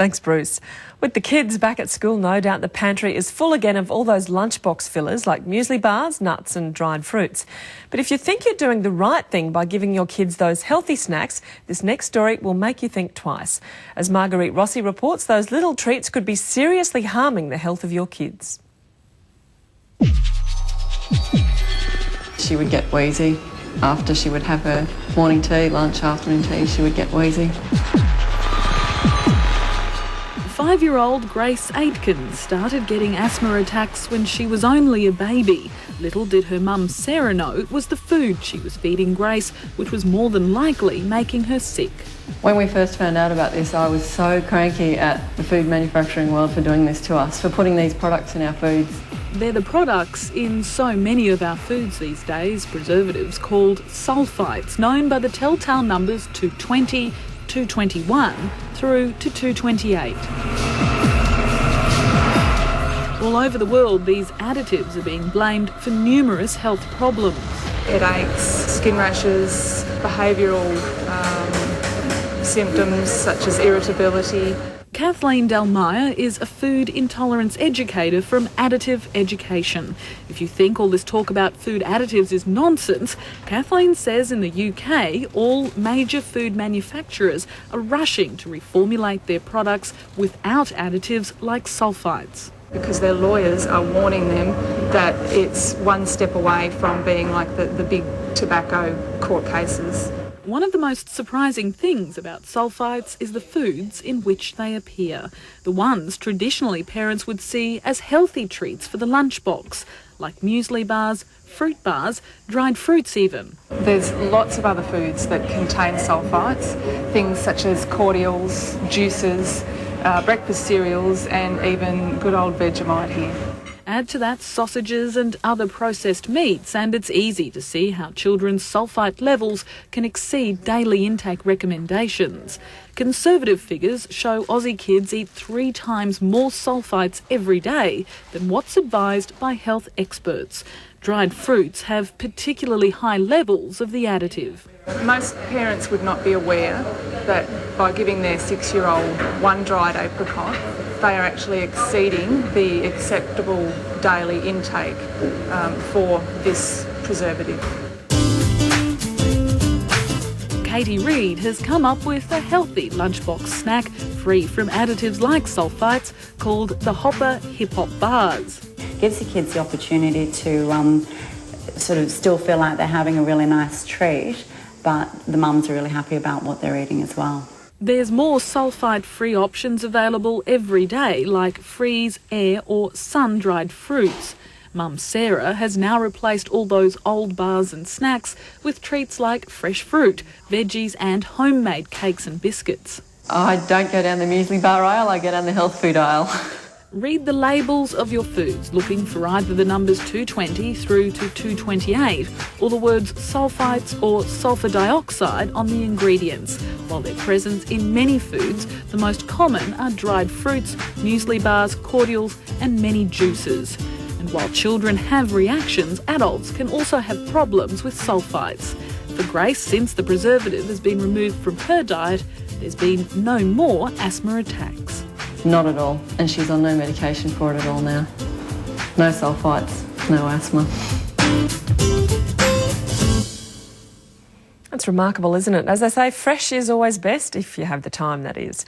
Thanks, Bruce. With the kids back at school, no doubt the pantry is full again of all those lunchbox fillers like muesli bars, nuts and dried fruits. But if you think you're doing the right thing by giving your kids those healthy snacks, this next story will make you think twice. As Marguerite Rossi reports, those little treats could be seriously harming the health of your kids. She would get wheezy after she would have her morning tea, lunch, afternoon tea. She would get wheezy. 5-year-old Grace Aitken started getting asthma attacks when she was only a baby. Little did her mum Sarah know it was the food she was feeding Grace, which was more than likely making her sick. When we first found out about this, I was so cranky at the food manufacturing world for doing this to us, for putting these products in our foods. They're the products in so many of our foods these days, preservatives called sulphites, known by the telltale numbers 220, 221 through to 228. All over the world, these additives are being blamed for numerous health problems. Headaches, skin rashes, behavioural symptoms such as irritability. Kathleen Delmeyer is a food intolerance educator from Additive Education. If you think all this talk about food additives is nonsense, Kathleen says in the UK, all major food manufacturers are rushing to reformulate their products without additives like sulphites. Because their lawyers are warning them that it's one step away from being like the big tobacco court cases. One of the most surprising things about sulphites is the foods in which they appear. The ones traditionally parents would see as healthy treats for the lunchbox, like muesli bars, fruit bars, dried fruits even. There's lots of other foods that contain sulphites, things such as cordials, juices, breakfast cereals and even good old Vegemite here. Add to that sausages and other processed meats and it's easy to see how children's sulphite levels can exceed daily intake recommendations. Conservative figures show Aussie kids eat 3 times more sulphites every day than what's advised by health experts. Dried fruits have particularly high levels of the additive. Most parents would not be aware that by giving their 6-year-old one dried apricot, they are actually exceeding the acceptable daily intake for this preservative. Katie Reid has come up with a healthy lunchbox snack free from additives like sulphites called the Hopper Hip Hop Bars. Gives the kids the opportunity to sort of still feel like they're having a really nice treat, but the mums are really happy about what they're eating as well. There's more sulphite-free options available every day, like freeze, air or sun-dried fruits. Mum Sarah has now replaced all those old bars and snacks with treats like fresh fruit, veggies and homemade cakes and biscuits. I don't go down the muesli bar aisle, I go down the health food aisle. Read the labels of your foods, looking for either the numbers 220 through to 228 or the words sulphites or sulphur dioxide on the ingredients. While they're present in many foods, the most common are dried fruits, muesli bars, cordials and many juices. And while children have reactions, adults can also have problems with sulphites. For Grace, since the preservative has been removed from her diet, there's been no more asthma attacks. Not at all, and she's on no medication for it at all now. No sulphites, no asthma. That's remarkable, isn't it? As they say, fresh is always best, if you have the time, that is.